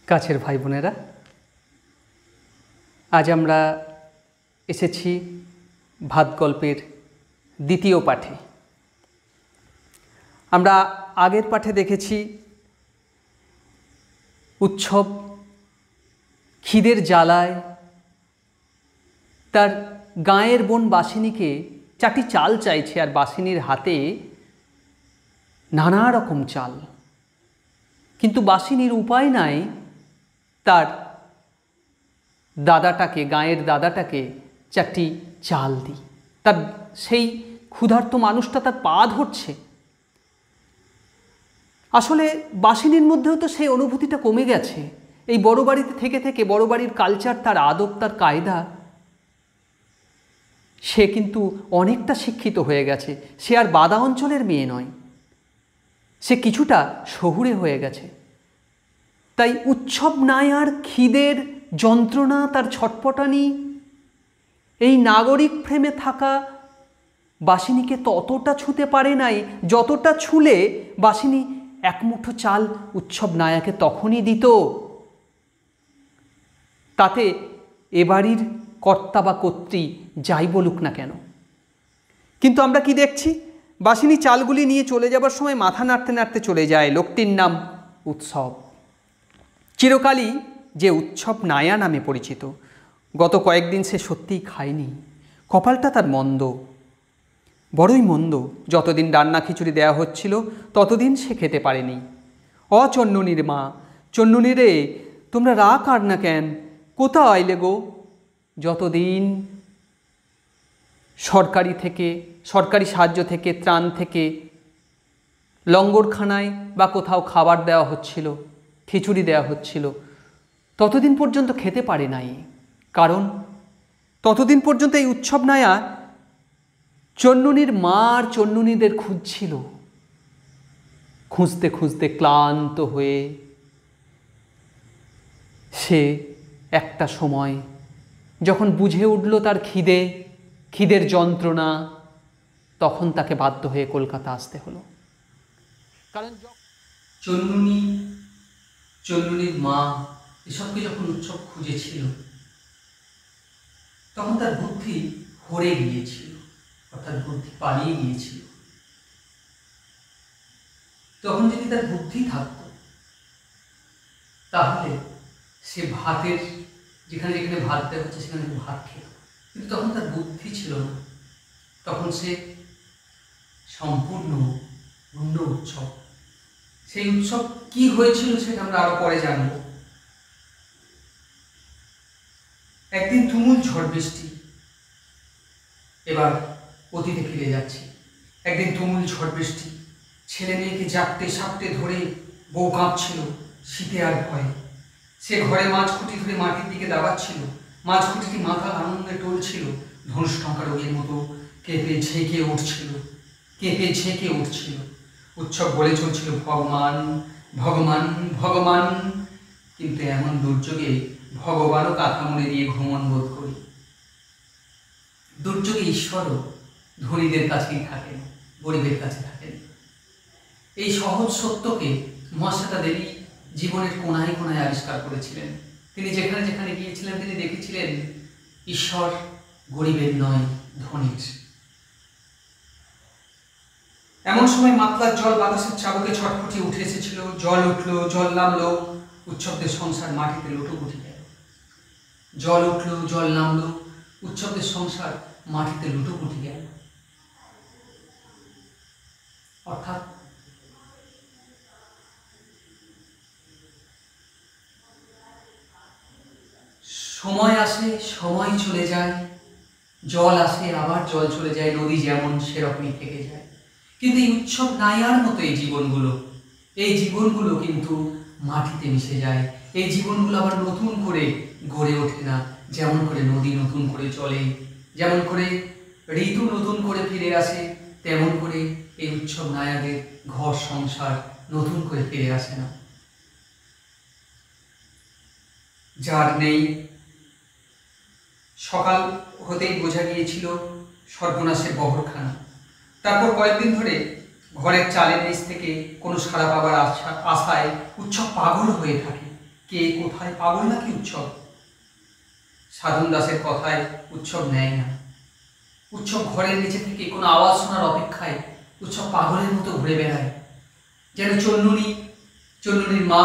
কাছের ভাই বোনেরা, আজ আমরা এসেছি ভাত গল্পের দ্বিতীয় পাঠে। আমরা আগের পাঠে দেখেছি উৎসব খিদের জ্বালায় তার গাঁয়ের বোন বাসিনীকে চারটি চাল চাইছে, আর বাসিনীর হাতে নানা রকম চাল, কিন্তু বাসিনীর উপায় নাই তার দাদাটাকে, গাঁয়ের দাদাটাকে চারটি চাল দিই। তার সেই ক্ষুধার্ত মানুষটা তার পা ধরছে। আসলে বাসিনীর মধ্যেও তো সেই অনুভূতিটা কমে গেছে। এই বড় বাড়িতে থেকে থেকে বড় বাড়ির কালচার, তার আদব, তার কায়দা, সে কিন্তু অনেকটা শিক্ষিত হয়ে গেছে। সে আর বাদা অঞ্চলের মেয়ে নয়, সে কিছুটা শহুরে হয়ে গেছে। তাই উৎসব নায়ার খিদের যন্ত্রণা, তার ছটপটানি এই নাগরিক ফ্রেমে থাকা বাসিনীকে ততটা ছুঁতে পারে নাই যতটা ছুলে বাসিনী এক মুঠো চাল উৎসব নায়াকে তখনই দিত। তাতে এ বাড়ির কর্তা বা কর্ত্রী যাই বলুক না কেন। কিন্তু আমরা কি দেখছি, বাসিনী চালগুলি নিয়ে চলে যাবার সময় মাথা নাড়তে নাড়তে চলে যায়। লোকটির নাম উৎসব, চিরকালই যে উৎসব নায়া নামে পরিচিত। গত কয়েকদিন সে সত্যিই খায়নি। কপালটা তার মন্দ, বড়ই মন্দ। যতদিন রান্না খিচুড়ি দেওয়া হচ্ছিল ততদিন সে খেতে পারেনি। চন্নুনির মা, চন্নুনি রে, তোমরা রাগ আর না কেন, কোথা আইলে গো? যতদিন সরকারি সাহায্য থেকে, ত্রাণ থেকে লঙ্গরখানায় বা কোথাও খাবার দেওয়া হচ্ছিল, খিচুড়ি দেওয়া হচ্ছিল, ততদিন পর্যন্ত খেতে পারে নাই। কারণ ততদিন পর্যন্ত এই উৎসব নায়া চন্নুনির মা আর চন্নুনিদের খুঁজছিল। খুঁজতে খুঁজতে ক্লান্ত হয়ে সে একটা সময় যখন বুঝে উঠল তার খিদের যন্ত্রণা, তখন তাকে বাধ্য হয়ে কলকাতা আসতে হলো। কারণ চন্নুনির মা এসবকে যখন উৎসব খুঁজেছিল তখন তার বুদ্ধি হরে গিয়েছিল, অর্থাৎ বুদ্ধি পালিয়ে গিয়েছিল। তখন যদি তার বুদ্ধি থাকত তাহলে সে ভাতের যেখানে যেখানে ভাত দেওয়া হচ্ছে সেখানে ভাত খেত, কিন্তু তখন তার বুদ্ধি ছিল না। তখন সে সম্পূর্ণ অন্য উৎসব। সেই উৎসব কি হয়েছিল সেটা আমরা আরো পরে জানব। একদিন তুমুল ঝড় বৃষ্টি, এবার অতীতে ফিরে যাচ্ছি। একদিন তুমুল ঝড় বৃষ্টি, ছেলে মেয়েকে জাপটে সাপটে ধরে বউ কাঁপছিল শীতে আর ভয়ে। সে ঘরে মাছখুঁটি ধরে মাটির দিকে দাবাচ্ছিল। মাছখুঁটিটি মাথা আনন্দে টলছিল, ধনুষ টঙ্কা রোগের মতো কেঁপে ঝেঁকে উঠছিল। উৎসব বলে চলছিল ভগবান ভগবান ভগবান, কিন্তু এমন দুর্যোগে ভগবানও কাঁথা মুড়ে দিয়ে ভ্রমণ বোধ করি। দুর্যোগে ঈশ্বরও ধনীদের কাছেই থাকেন, গরিবের কাছে থাকেন। এই সহজ সত্যকে মহাশ্বেতা দেবী জীবনের কোনায় কোনায় আবিষ্কার করেছিলেন। তিনি যেখানে যেখানে গিয়েছিলেন তিনি দেখেছিলেন ঈশ্বর গরিবের নয়, ধনীর। এমন সময় মাতলার জল বাতাসের চাবুকে ছটফটিয়ে উঠে এসেছিল। জল উঠলো, জল নামলো, উৎসবদের সংসার মাটিতে লুটোপুটি গেল। জল উঠলো, জল নামলো, উৎসবদের সংসার মাটিতে লুটোপুটি গেল। অর্থাৎ সময় আসে, সময় চলে যায়, জল আসে, আবার জল চলে যায়। নদী যেমন সেরকমই থেকে যায়। কিন্তু এই উৎসব নায়ার মতো এই জীবনগুলো কিন্তু মাটিতে মিশে যায়। এই জীবনগুলো আবার নতুন করে গড়ে ওঠে না। যেমন করে নদী নতুন করে চলে, যেমন করে ঋতু নতুন করে ফিরে আসে, তেমন করে এই উৎসব নায়াদের ঘর সংসার নতুন করে ফিরে আসে না। যার নেই, সকাল হতেই বোঝা গিয়েছিল সর্বনাশের বহরখানা। তারপর কয়েকদিন ধরে ঘরের চালের নিচ থেকে কোনো সাড়া পাবার আশায় উৎসব পাগল হয়ে থাকে। কে কোথায়, পাগল নাকি উৎসব? সাধন দাসের কথায় উৎসব নেয় না। উৎসব ঘরের নিচে থেকে কোনো আওয়াজ শোনার অপেক্ষায় উৎসব পাগলের মতো ঘুরে বেড়ায়, যেন চন্নুনির মা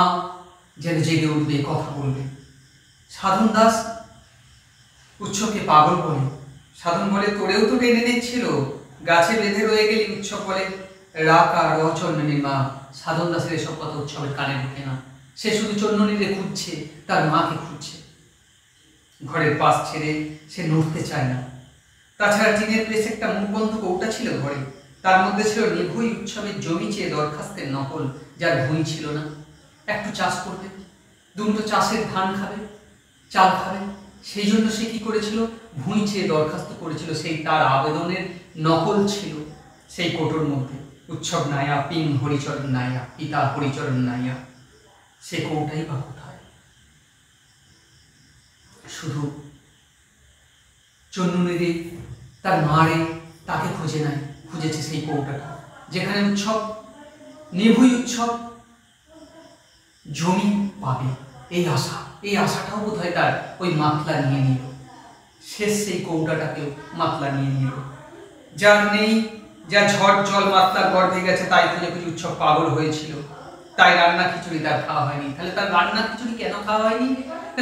যেন জেগে উঠবে, কথা বলবে। সাধন দাস উৎসবকে পাগল বলে। সাধন বলে, তোরেও তো টেনে নিচ্ছিল, গাছে বেঁধে রয়ে গেলি। উৎসব বলে, রাকা র চন্নুনির মা। সাধন দাসের এসব কথা উৎসবের কানে ঢোকে না। সে শুধু চন্নুনিরে খুঁজছে, তার মাকে খুঁজছে। ঘরের পাশ ছেড়ে সে নড়তে চায় না। তাছাড়া টিনের প্রেস একটা মুখবন্ধ কৌটা ছিল ঘরে, তার মধ্যে ছিল নিভুই উৎসবের জমি চেয়ে দরখাস্তের নকল, যার ভুঁই ছিল না। একটু চাষ করবে, দুটো চাষের ধান খাবে, চাল খাবে, সেই জন্য সে কি করেছিল, ভুঁই চেয়ে দরখাস্ত করেছিল। সেই তার আবেদনের নকল ছিল সেই কোটোর মধ্যে। উৎসব নাইয়া, পিং হরিচরণ নাইয়া, পিতা হরিচরণ নাইয়া। সে কৌটাই বা কোথায়? শুধু চন্নুনিরে, তার মারে, তাকে খুঁজে নাই, খুঁজেছে সেই কৌটাটা, যেখানে উৎসব, নিভুই উৎসব জমি পাবে, এই আশাটাও বোধ হয় তার ওই মাতলা নিয়ে নিল। শেষ সেই কৌটাটাকেও মাতলা নিয়ে নিল। যার নেই, যা ঝড় জল মাতলার গর্ভে গেছে, তাই খুঁজে খুঁজে উৎসব পাগল হয়েছিল। তাই রান্না খিচুড়ি তার খাওয়া হয়নি। তাহলে তার রান্না খিচুড়ি কেন খাওয়া হয়নি?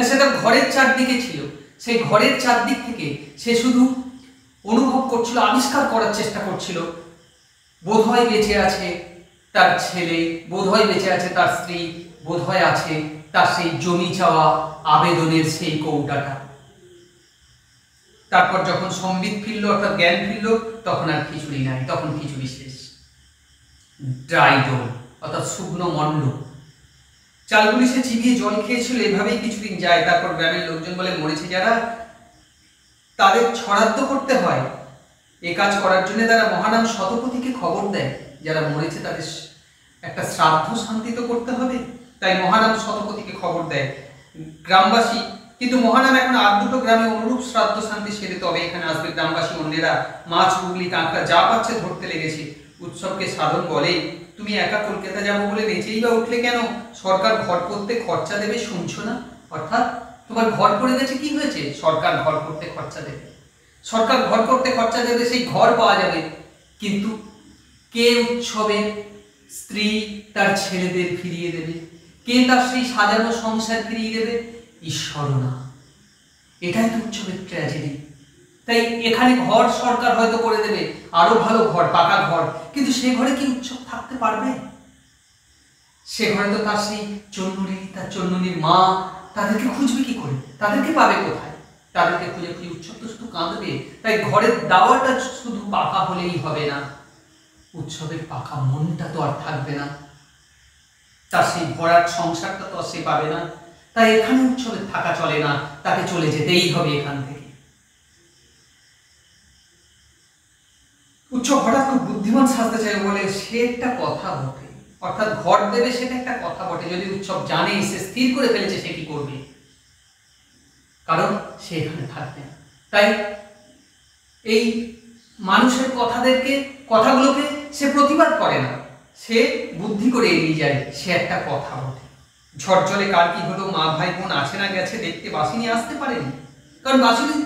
সে তার ঘরের চারদিকে ছিল। সেই ঘরের চারদিক থেকে সে শুধু অনুভব করছিল, আবিষ্কার করার চেষ্টা করছিল, বোধহয় বেঁচে আছে তার ছেলে, বোধহয় বেঁচে আছে তার স্ত্রী, বোধহয় আছে তার সেই জমি চাওয়া আবেদনের সেই কৌটাটা। তারপর যখন সম্বিত ফিরল, অর্থাৎ জ্ঞান ফিরল, তখন আর খিচুড়ি নাই, তখন খিচুড়ি শেষ। ড্রাই ডোল, অর্থাৎ শুকনো মন্ড। চালগুলি সে চিবিয়ে জল খেয়েছিল, এভাবেই কিছুদিন যায়। তারপর গ্রামের লোকজন বলে, মরেছে যারা, তাদের ছড়াদ্দ করতে হয়। এ কাজ করার জন্য তারা মহানাম শতপথীকে খবর দেয়, যারা মরেছে তাদের একটা শ্রাদ্ধ শান্তি তো করতে হবে, তাই মহানাম শতপথীকে খবর দেয় গ্রামবাসী। কিন্তু মহানাম এখন আর দুটো গ্রামে অনুরূপ শ্রাদ্ধ শান্তি সেরে তবে এখানে আসবে। গ্রামবাসী অন্যেরা মাছ, হুগলি, কাঁকড়া যা পাচ্ছে ধরতে লেগেছে। উৎসবকে সাধন বলে, তুমি একা কলকাতা যাবো বলে নেচেই বা উঠলে কেন? সরকার ঘর করতে খরচা দেবে, শুনছো না? অর্থাৎ তোমার ঘর পড়ে গেছে, কি হয়েছে? সরকার ঘর করতে খরচা দেবে, সরকার ঘর করতে খরচা দেবে, সেই ঘর পাওয়া যাবে। কিন্তু কে উৎসবের স্ত্রী তার ছেলেদের ফিরিয়ে দেবে? কে তার সেই সাজানো সংসার ফিরিয়ে দেবে? ঈশ্বর না। এটাই তো উৎসবের ট্র্যাজেডি। তাই এখানে ঘর সরকার হয়তো করে দেবে, আরো ভালো ঘর, পাকা ঘর, কিন্তু সে ঘরে কি উৎসব থাকতে পারবে? সে ঘরে তো তার সেই চন্নুনি, তার চন্নুনির মা, তাদেরকে খুঁজবে কি করে? তাদেরকে পাবে কোথায়? তাদেরকে খুঁজে খুঁজে উৎসব তো শুধু কাঁদবে। তাই ঘরের দাওয়াটা শুধু পাকা হলেই হবে না, উৎসবের পাকা মনটা তো আর থাকবে না, তার সেই ভরাট সংসারটা তো আর সে পাবে না। তাই এখানে উৎসবের থাকা চলে না, তাকে চলে যেতেই হবে এখান থেকে। উৎসব হঠাৎ খুব বুদ্ধিমান সাজতে চাই বলে সে একটা কথা বটে, অর্থাৎ ঘর দেবে সেটা একটা কথা বটে। যদি উৎসব জানে, সে স্থির করে ফেলেছে সে কি করবে, কারণ সে এখানে থাকবে না। তাই এই মানুষের কথাগুলোকে সে প্রতিবাদ করে না, সে বুদ্ধি করে এড়িয়ে যায়। সে একটা কথা বটে। ঝড় জলে কার কি হলো, মা ভাই বোন আছে না গেছে দেখতে, বাসিনী আসতে পারেনি, কারণ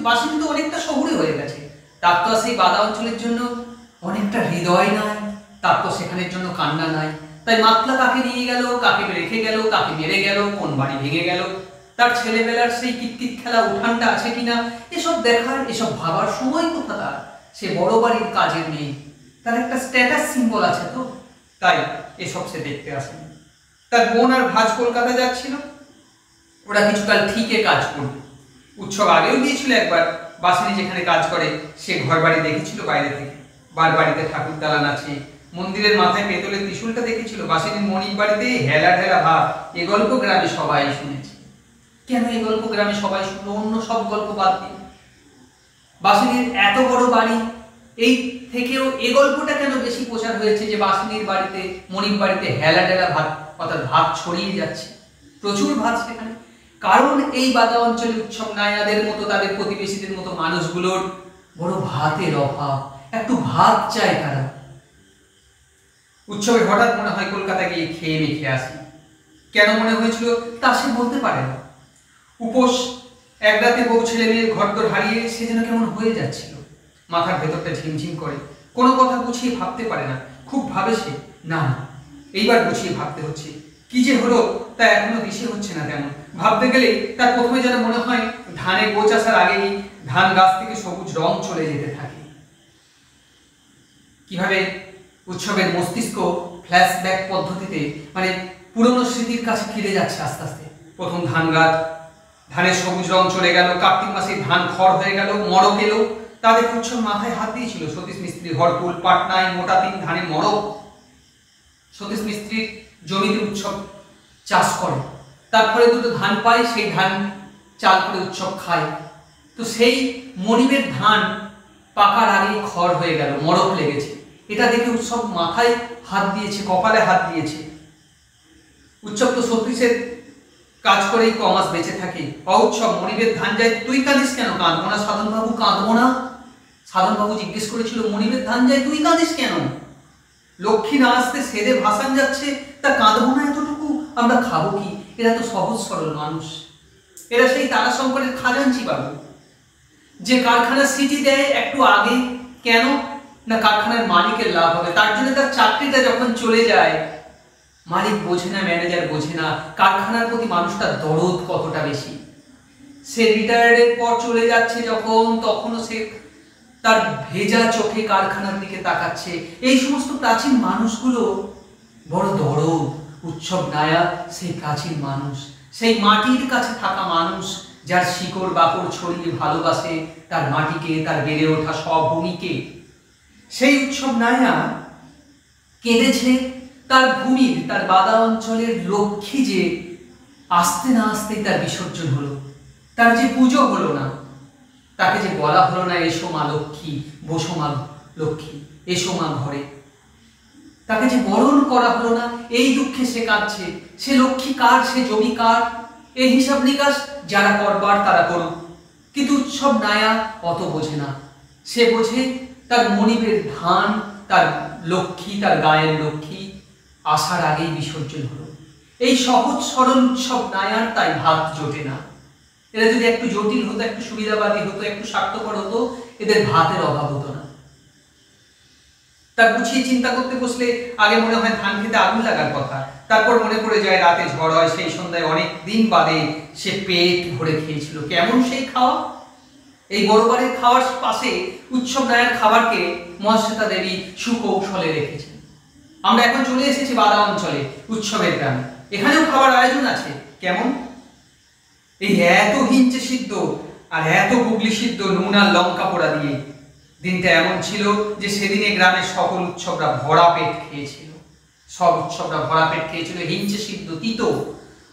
বাসিনী তো অনেকটা শহুরে হয়ে গেছে। তার তো সেই বাদা অঞ্চলের জন্য অনেকটা হৃদয় নাই, তার তো সেখানের জন্য কান্না নাই। তাই মাতলা কাকে নিয়ে গেল, কাকে রেখে গেল, কাকে মেরে গেল, কোন বাড়ি ভেঙে গেল, তার ছেলেবেলার সেই কিতকিত খেলা উঠানটা আছে কিনা, এসব দেখার, এসব ভাবার সময় কোথা তার? সে বড় বাড়ির কাজের নেই, তার একটা স্ট্যাটাস সিম্বল আছে তো, তাই এসব সে দেখতে আসেনি। তার বোন আর ভাজ কলকাতা যাচ্ছিল, ওরা কিছুকাল ঠিকই কাজ করবে। উৎসব আগেও গিয়েছিল একবার। বাসিনী যেখানে কাজ করে সে ঘর বাড়ি দেখেছিল বাইরে থেকে, বাড়িতে ঠাকুর দালান আছে, মন্দিরের মাথায় পেতলের ত্রিশূলটা দেখেছিল। বাসিনীর মনির বাড়িতে হেলা ঢেলা ভাব, এ গল্প গ্রামে সবাই শুনেছে। কেন এই গল্প গ্রামে সবাই শুনলো, অন্য সব গল্প বাদ দিয়ে? বাসিনীর এত বড় বাড়ি, এই থেকেও এ গল্পটা কেন বেশি প্রচার হয়েছে যে বাসিনীর বাড়িতে, মনির বাড়িতে হেলা ঢেলা ভাত, অর্থাৎ ভাত ছড়িয়ে যাচ্ছে, প্রচুর ভাত সেখানে। কারণ এই বাদা অঞ্চলে উৎসব নায়াদের মতো, তাদের প্রতিবেশীদের মতো মানুষগুলোর বড় ভাতের অভাব, একটু ভাত চায় তারা। উৎসবে হঠাৎ মনে হয় কলকাতা গিয়ে খেয়ে মেখে আসি। কেন মনে হয়েছিল তা সে বলতে পারে না। উপোস, এক রাতে বউ ছেলে মেয়ের ঘরদোর হারিয়ে সে যেন কেমন হয়ে যাচ্ছিল। মাথার ভেতরটা ঝিমঝিম করে, কোনো কথা গুছিয়ে ভাবতে পারে না। খুব ভাবে সে, না এইবার গুছিয়ে ভাবতে হচ্ছে। কি যে হলো তা এখনো দিশে হচ্ছে না তেমন। ভাবতে গেলে তার প্রথমে যেন মনে হয় ধানে গোছ আসার আগেই ধান গাছ থেকে সবুজ রং চলে যেতে থাকে। কিভাবে উৎসবের মস্তিষ্ক ফ্ল্যাশব্যাক পদ্ধতিতে মানে পুরনো স্মৃতির কাছে ফিরে যাচ্ছে আস্তে আস্তে। প্রথম ধান গাছ, ধানের সবুজ রং চলে গেল, কার্তিক মাসে ধান খড় হয়ে গেল, মড়ক এলো। তাদের উৎসব মাথায় হাত দিয়েছিল সতীশ মিস্ত্রি, হরকুল, পাটনায়, মোটা তিন ধানের মড়ক। সতীশ মিস্ত্রির জমিতে উৎসব চাষ করে, তারপরে দুটো ধান পায়, সেই ধান চাল করে উৎসব খায়। তো সেই মনিবের ধান পাকার আগেই খড় হয়ে গেল, মড়ক লেগেছে। এটা দেখে উৎসব মাথায় হাত দিয়েছে, কপালে হাত দিয়েছে। উৎসব তো সতীশের কাজ করেই কমাস বেঁচে থাকে। অউৎসব, মনিবের ধান যায়, তুই কাঁদিস কেন? কাঁদবো না সাধনবাবু, কাঁদবো না। সাধনবাবু জিজ্ঞেস করেছিল, মনিবের ধান যায় তুই কাঁদিস কেন? লক্ষ্মী না আসতে সেদে ভাসান যাচ্ছে, তা কাঁদবো না এতটুকু? আমরা খাবো কি? এরা তো সহজ সরল মানুষ, এরা সেই তারাশঙ্করের খাজাঞ্চি বাবু, যে কারখানা সিটি দেয় একটু আগে। কেন না কারখানার মালিকের লাভ হবে, তার জন্য তার চাকরিটা যখন চলে যায় মালিক বোঝে না, ম্যানেজার বোঝে না কারখানার প্রতি মানুষটার দরদ কতটা বেশি। সে রিটায়ার্ডের পর চলে যাচ্ছে যখন, তখনও সে তার ভেজা চোখে কারখানার দিকে তাকাচ্ছে। এই সমস্ত প্রাচীন মানুষগুলো বড় দরদ। উৎসব নায়ক সেই প্রাচীন মানুষ, সেই মাটির কাছে থাকা মানুষ, যার শিকড় বাকড় ছড়িয়ে ভালোবাসে তার মাটিকে, তার বেড়ে ওঠা সব ভূমিকে। সেই উৎসব নায়ক কেঁদেছে তার ভূমির, তার বাদা অঞ্চলের লক্ষ্মী যে আসতে না আসতেই তার বিসর্জন হলো, তার যে পুজো হলো না, তাকে যে বলা হলো না এসো মা লক্ষ্মী, বসো মা লক্ষ্মী, এসো মা ঘরে, তাকে যে বরণ করা হলো না, এই দুঃখে সে কাঁদছে। সে লক্ষ্মী কার, সে জমি কার, এই হিসাব নিকাশ যারা করবার তারা করুক। কিন্তু উৎসব নায়ক অত বোঝে না। সে বোঝে তার মনিবের ধান, তার লক্ষ্মী, তার গায়ের লক্ষ্মী আসার আগেই বিসর্জন হলো। এই সহজ সরল উৎসব নায়ক তাই ভাত জোটে না। এরা যদি একটু জটিল হতো, একটু সুবিধাবাদী হতো, একটু স্বার্থপর হতো, এদের ভাতের অভাব হতো না। তা গুছিয়ে চিন্তা করতে বসলে আগে মনে হয় ধান খেতে আগুন লাগার কথা, তারপর মনে পড়ে যায় রাতে ঝড় হয়, সেই সন্ধ্যায় অনেক দিন বাদে সে পেট ভরে খেয়েছিল। কেমন সেই খাওয়া! এই বড়বারের খাওয়ার পাশে উৎসব নায়ক খাবারকে মহাশ্বেতা দেবী সুকৌশলে রেখেছেন। আমরা এখন চলে এসেছি বাদা অঞ্চলে, উৎসবের গ্রামে। এখানেও খাবার আয়োজন আছে। কেমন? এই এত হিঞ্চে সিদ্ধ আর এত গুগলি সিদ্ধ নুন আর লঙ্কা পোড়া দিয়ে। দিনটা এমন ছিল যে সেদিনে গ্রামের সকল উৎসবরা ভরা পেট খেয়েছিল। সব উৎসবরা ভরা পেট খেয়েছিল হিঞ্চে সিদ্ধ, তিতো,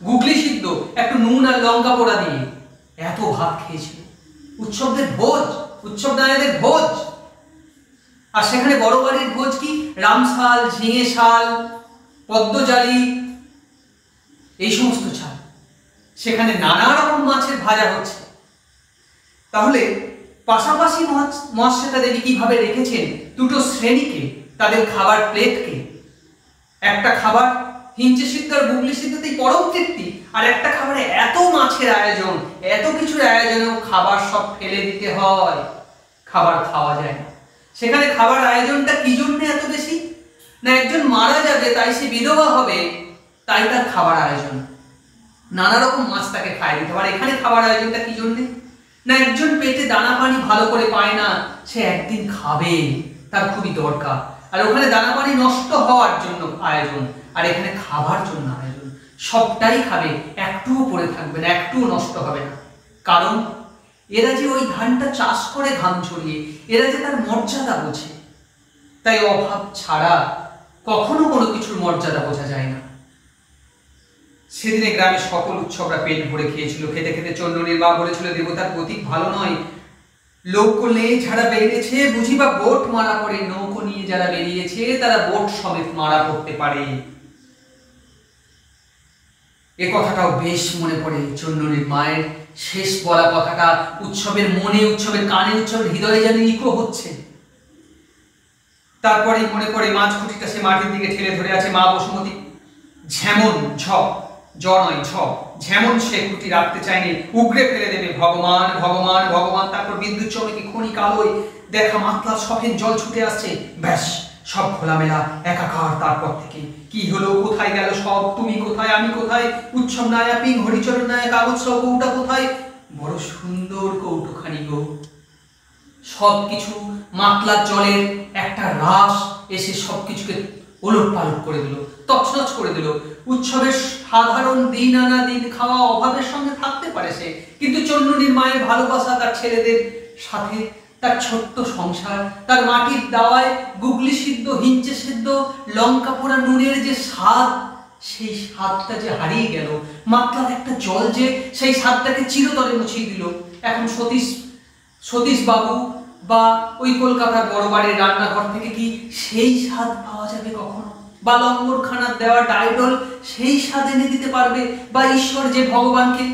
গুগলি সিদ্ধ, একটু নুন আর লঙ্কা পোড়া দিয়ে এত ভাত খেয়েছিল। উৎসবদের ভোজ, উৎসব নায়কদের ভোজ। আর সেখানে বড় বাড়ির ভোজ কি? রামশাল, ঝিঙে শাল, পদ্মজালি, এই সমস্ত ছাল। সেখানে নানা রকম মাছের ভাজা হচ্ছে। তাহলে পাশাপাশি মহাশ্বেতা দেবী কিভাবে রেখেছেন দুটো শ্রেণীকে, তাদের খাবার প্লেটকে। একটা খাবার হিঞ্চে সিদ্ধ আর গুগলি সিদ্ধতেই পরম তৃপ্তি, আর একটা খাবারে এত মাছের আয়োজন, এত কিছুর আয়োজনেও খাবার সব ফেলে দিতে হয়, খাবার খাওয়া যায় না। সেখানে খাবার আয়োজনটা কি জন্য এত বেশি? না একজন মারা যাবে তাই সে বিধবা হবে, তাই তার খাবার আয়োজন, নানা রকম মাছ তাকে খাইয়ে দিতে পারে। এখানে খাবার আয়োজনটা কি জন্যে? না একজন পেটে দানা পানি ভালো করে পায় না, সে একদিন খাবে, তার খুবই দরকার। আর ওখানে দানা পানি নষ্ট হওয়ার জন্য আয়োজন, আর এখানে খাবার জন্য আয়োজন। সবটাই খাবে, একটুও পড়ে থাকবে না, একটুও নষ্ট হবে না। কারণ এরা যে ওই ধানটা চাষ করে ঘাম ছড়িয়ে, এরা যে তার মর্যাদা বোঝে। তাই অভাব ছাড়া কখনো কোনো কিছুর মর্যাদা বোঝা যায় না। সেদিনে গ্রামের সকল উৎসবরা পেট ভরে খেয়েছিল। খেতে খেতে চন্দ্রনীর মা বলেছিল, দেবতার প্রতীক ভালো নয়, লৌকো নিয়ে যারা বেরিয়েছে বুঝিবা বোট মারা পড়ে, নৌকো নিয়ে যারা বেরিয়েছে তারা বোট সমেত মারা পড়তে পারে। এ কথাটাও বেশ মনে পড়ে চন্দ্রনীর মায়ের শেষ বলা কথাটা। উৎসবের মনে, উৎসবের কানে, উৎসবের হৃদয়ে যেন ইকো হচ্ছে। তারপরেই মনে পড়ে মাছ খুঁটিটা সে মাটির দিকে ঠেলে ধরে আছে। মা বসুমতী ঝেমন ঝপ জ নয় ঝ, যেমন সে খুঁটি রাখতে চায়নি, উগড়ে ফেলে দেবে ভগবান ভগবান ভগবান। তারপর বিদ্যুৎ চমকে ক্ষণিক আলোয় দেখা মাতলার সফেদ জল ছুটে আসছে, ব্যাস সব খোলামেলা একাকার। তারপর থেকে কি হলো, কোথায় গেল সব, তুমি কোথায়, আমি কোথায়, উৎসব নায়া পিং হরিচরণ নায়া কাগজ সহ কৌটা কোথায়, বড় সুন্দর কৌটোখানি গো। সবকিছু মাতলার জলের একটা রাস এসে সবকিছুকে ওলট পালট করে দিল, তছনছ করে দিল। উৎসবের সাধারণ দিন আনা দিন খাওয়া অভাবের সঙ্গে থাকতে পারে সে, কিন্তু চন্ডনীর মায়ের ভালোবাসা, তার ছেলেদের সাথে তার ছোট্ট সংসার, তার মাটির দাওয়ায় গুগলি সিদ্ধ, হিঞ্চে সিদ্ধ, লঙ্কা পোড়া নুনের যে স্বাদ, সেই স্বাদটা যে হারিয়ে গেল। মাতলার একটা জল যে সেই স্বাদটাকে চিরতরে মুছিয়ে দিল। এখন সতীশ বাবু বা ওই কলকাতার বড় বাড়ির রান্নাঘর থেকে কি সেই স্বাদ পাওয়া যাবে কখনো? বা লঙ্গরখানার দেওয়া ডাইডল সেই স্বাদ এনে দিতে পারবে? বা ঈশ্বর যে ভগবানকে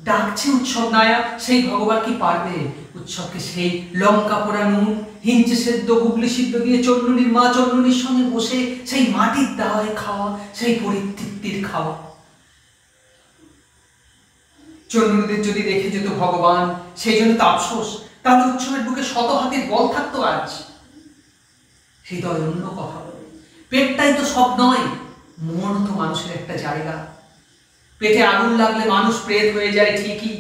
ডাকছে উৎসব নায়া, সেই ভগবান কি পারবে উৎসবকে সেই লঙ্কা পোড়া নুন, হিঞ্চে সেদ্ধ, গুগলি সিদ্ধ দিয়ে চন্ডনীর মা চন্ডনীর সঙ্গে বসে সেই মাটির দাওয়ায় খাওয়া, সেই পরিতৃপ্তির খাওয়া? চন্ডনীদের যদি দেখে যেত ভগবান, সেই জন্য তো আফসোস, তাহলে উৎসবের বুকে শত হাতির বল থাকতো আজ। হৃদয় অন্য কথা বলে, পেটটাই তো সব নয়, মন তো মানুষের একটা জায়গা। পেটে আগুন লাগলে মানুষ প্রেত হয়ে যায় ঠিকই,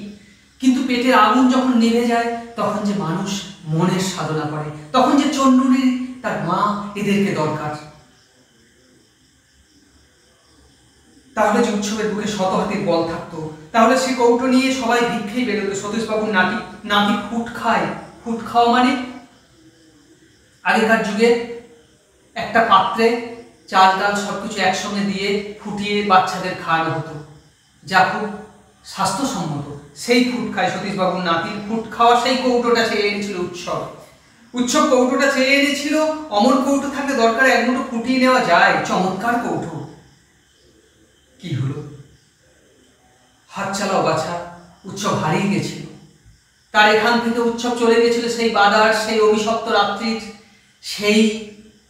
কিন্তু পেটের আগুন যখন নিভে যায় তখন যে মানুষ মনের সাধনা করে, তখন যে চন্ডনী তার মা এদেরকে দরকার। তাহলে যে উৎসবের বুকে শত হাতির বল থাকতো, তাহলে সে কৌটো নিয়ে সবাই ভিক্ষেই বেরোতো। সতীশবাবুর নাতি ফুট খায়। ফুট খাওয়া মানে আগেকার যুগে একটা পাত্রে চাল ডাল সবকিছু একসঙ্গে দিয়ে ফুটিয়ে বাচ্চাদের খাওয়ানো হতো, যা খুব স্বাস্থ্যসম্মত। সেই ফুট খায় সতীশবাবুর নাতির। ফুট খাওয়া সেই কৌটোটা চেয়ে এনেছিল উৎসব কৌটোটা চেয়ে এনেছিল। অমর কৌটো থাকলে দরকার এক মুঠো ফুটিয়ে নেওয়া যায়, চমৎকার কৌটো। কি হলো, হাত চালাও বাছা, উৎসব হারিয়ে গেছিল। তার এখান থেকে উৎসব চলে গেছিল সেই বাদার, সেই অভিশপ্ত রাত্রির, সেই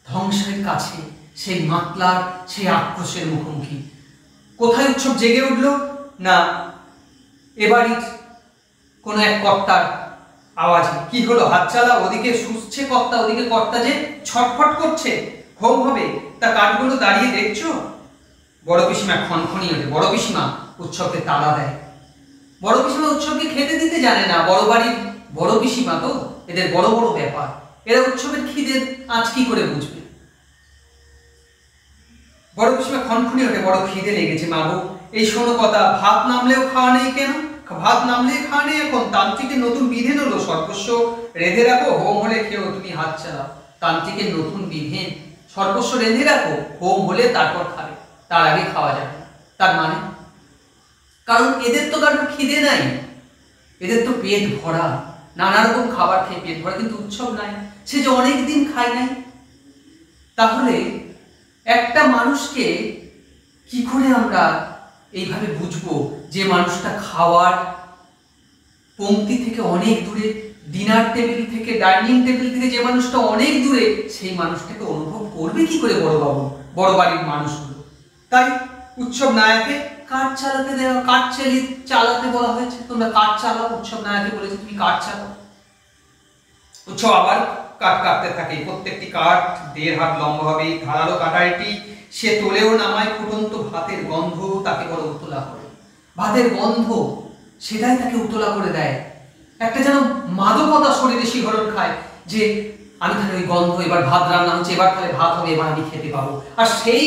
ধ্বংসের কাছে, সেই মাতলার, সেই আক্রোশের মুখোমুখি। কোথায় উৎসব জেগে উঠল না এবারই কোন এক কর্তার আওয়াজে। কি হলো, হাত চালা, ওদিকে শুষছে কর্তা, ওদিকে কর্তা যে ছটফট করছে, হোম হবে। তা কাঠগুলো দাঁড়িয়ে দেখছো? বড় পিসিমা খনখনি ওঠে। বড় পিসিমা উৎসবকে তাড়া দেয়। বড় পিসিমা উৎসবকে খেতে দিতে জানে না। বড় বাড়ির বড় পিসিমা তো, এদের বড় বড় ব্যাপার, এরা উৎসবের খিদের আজ কি করে বুঝবে? বড় পিসিমা খনখনি ওঠে, বড় খিদে লেগেছে মাগো। এই শোনো কথা, ভাত নামলেও খাওয়া নেই কেন? ভাত নামলেই খাওয়া নেই এখন। তান্ত্রিকের নতুন বিধেন হলো, সর্বস্ব রেঁধে রাখো, হোম হলে খেও, তুমি হাত চালাও। তান্ত্রিকের নতুন বিধেন, সর্বস্ব রেঁধে রাখো, হোম হলে তারপর খাবে, তার আগে খাওয়া যাবে না। তার মানে কারণ এদের তো কারোর খিদে নাই, এদের তো পেট ভরা, নানা রকম খাবার খেয়ে পেট ভরা, কিন্তু উৎসব নাই, সে যে অনেক দিন খায় নাই। তাহলে একটা মানুষকে কি করে আমরা এইভাবে বুঝবো যে মানুষটা খাওয়ার পংক্তি থেকে অনেক দূরে, ডিনার টেবিল থেকে, ডাইনিং টেবিল থেকে যে মানুষটা অনেক দূরে, সেই মানুষটাকে অনুভব করবে কি করে বড়বাবু, বড় বাড়ির মানুষগুলো? তাই উৎসব নায়াকে কাঠ চালাতে দেওয়া, কাঠ চালাতে বলা হয়েছে। তোমরা কাঠ চালাও, উৎসব নায়াকে বলেছে তুমি কাঠ চালাও। উৎসব আবার কাঠ কাটতে থাকে। প্রত্যেকটি কাঠ 1.5 হাত লম্বা হবে, ধারালো কাটাইটি। সে তোলেও নামায় ফুটন্ত ভাতের গন্ধ তাকে বড় উতলা করে। ভাতের গন্ধ সেটাই তাকে উতলা করে দেয়। একটা যেন মাদকতা শরীরে শিহরণ খায় যে আমি তাহলে ওই গন্ধ, এবার ভাত রান্না হচ্ছে, এবার তাহলে ভাত হবে, এবার আমি খেতে পাবো। আর সেই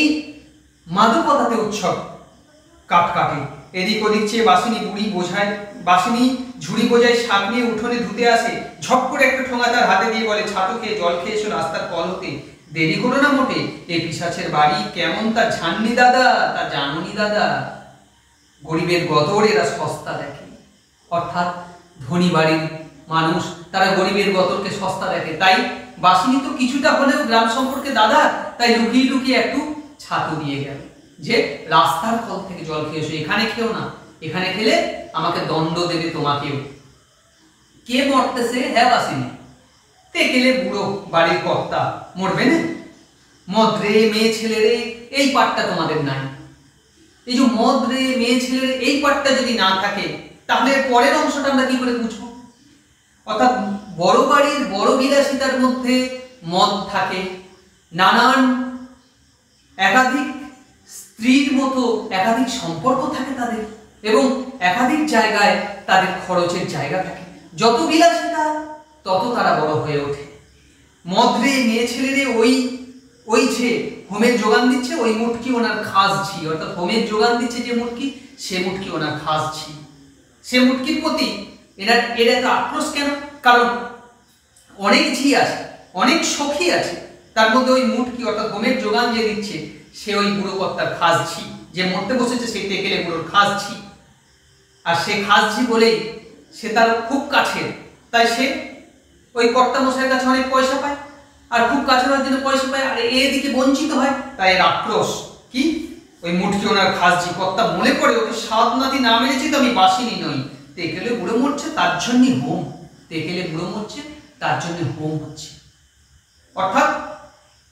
মাদকতাতে উৎসব কাঠ কাটে। এদিক ওদিক চেয়ে বাসিনী বুড়ি বোঝায়, বাসিনী ঝুড়ি বোঝায় শাক নিয়ে উঠোনে ধুতে আসে। ঝপ করে একটা ঠোঙা তার হাতে দিয়ে বলে, ছাতু খেয়ে জল খেয়ে এসো রাস্তার কল হতে, দেরি করো না মোটে। এ পিশাচের বাড়ি কেমন তা জাননি দাদা, তা জানুনি দাদা। গরিবের গদর এরা সস্তা দেখে, অর্থাৎ ধনী বাড়ির মানুষ তারা গরিবের গদরকে সস্তা দেখে। তাই বাসিনী তো কিছুটা হলেও গ্রাম সম্পর্কে দাদা, তাই লুকিয়ে লুকিয়ে একটু ছাতু দিয়ে গেল যে রাস্তার কল থেকে জল খেয়ে এসো, এখানে খেও না, এখানে খেলে আমাকে দণ্ড দেবে তোমাকেও। কে মরতেছে? হ্যাঁ বাসিনী। তে গেলে বুড়ো বাড়ির কর্তা মরবে না? মদ্রে মেয়ে ছেলেরে এই পাঠটা তোমাদের নাই। এই যে মদ রে মেয়ে ছেলের এই পার্টটা যদি না থাকে তাহলে পরের অংশটা আমরা কি করে বুঝবো? অর্থাৎ বড় বাড়ির বড় বিলাসিতার মধ্যে মদ থাকে, নানান একাধিক স্ত্রীর মতো একাধিক সম্পর্ক থাকে তাদের, এবং একাধিক জায়গায় তাদের খরচের জায়গা থাকে। যত বিলাসিতা তত তারা বড় হয়ে ওঠে। মদ্রে মেয়ে ছেলেরে ওই যে হোমের যোগান দিচ্ছে, ওই মুটকি ওনার খাসঝি, অর্থাৎ হোমের যোগান দিচ্ছে যে মুটকি, সে মুটকি ওনার খাসঝি। সে মুটকির প্রতি এরা এত আক্রোশ কেন? কারণ অনেক ঝি আছে, অনেক সখী আছে, তার মধ্যে ওই মুটকি অর্থাৎ হোমের যোগান যে দিচ্ছে সে ওই বুড়ো কর্তার খাসঝি, যে মরতে বসেছে সেই টেকেলে বুড়োর খাসঝি। আর সে খাসঝি বলেই সে তার খুব কাছের, তাই সে ওই কর্তা মশাইয়ের কাছে অনেক পয়সা পায়, আর খুব কাছের হওয়ার জন্য পয়সা পায়, আর এদিকে বঞ্চিত হয়, তাই এর আক্রোশ কি? ওই মুটকি ওনার খাসঝি। কর্তা মনে করে ওকে সাত নাতি না মেরেছি তো আমি বাসিনি নই, তেকেলে বুড়ো মরছে তার জন্য হোম, তেকেলে বুড়ো মরছে তার জন্য হোম হচ্ছে। অর্থাৎ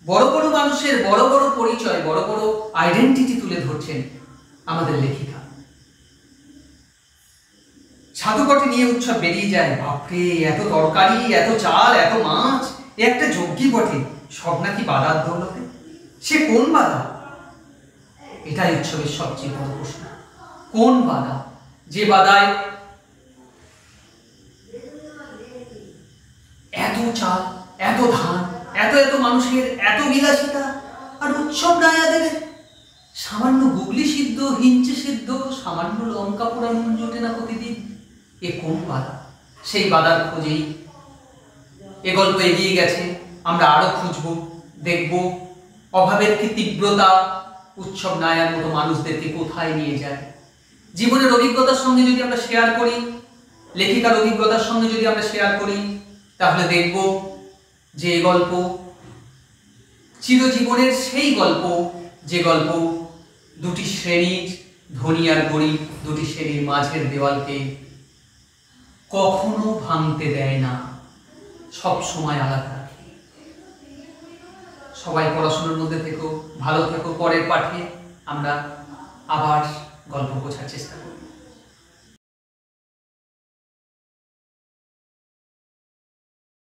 বড় বড় মানুষের বড় বড় পরিচয়, বড় বড় আইডেন্টিটি তুলে ধরছেন আমাদের লেখিকা। ছাতুকটে নিয়ে উৎসব বেরিয়ে যায়, বাপরে এত তরকারি, এত চাল, এত মাছ, এ একটা যজ্ঞই বটে, সব নাকি বাধার দৌলতে। সে কোন বাধা? এটাই উৎসবের সবচেয়ে বড় প্রশ্ন। কোন বাধা? যে বাধায় এত চাল, এত ধান, এত এত মানুষের এত বিলাসিতা, আর উৎসব নায়াদের সামান্য গুগলি সিদ্ধ, হিঞ্চে সিদ্ধ, সামান্য লঙ্কা পোড়া নুন জোটে না প্রতিদিন। এ কোন বাধা? সেই বাধার খোঁজেই এ গল্প এগিয়ে গেছে। আমরা আরো খুঁজবো, দেখব অভাবের কি তীব্রতা উৎসব নায়ার মতো মানুষদেরকে কোথায় নিয়ে যায়। জীবনের অভিজ্ঞতার সঙ্গে যদি আমরা শেয়ার করি, লেখিকার অভিজ্ঞতার সঙ্গে যদি আমরা শেয়ার করি, তাহলে দেখব যে এই গল্প চিরজীবনের সেই গল্প, যে গল্প দুটি শ্রেণীর, ধনী আর গরিব, দুটি শ্রেণীর মাঝের দেওয়ালকে কখনো ভাঙতে দেয় না, সব সময় আলাদা রাখে। সবাই পড়াশোনার মধ্যে থেকো, ভালো থেকো। পরের পাঠে আমরা আবার গল্প বোঝার চেষ্টা করব।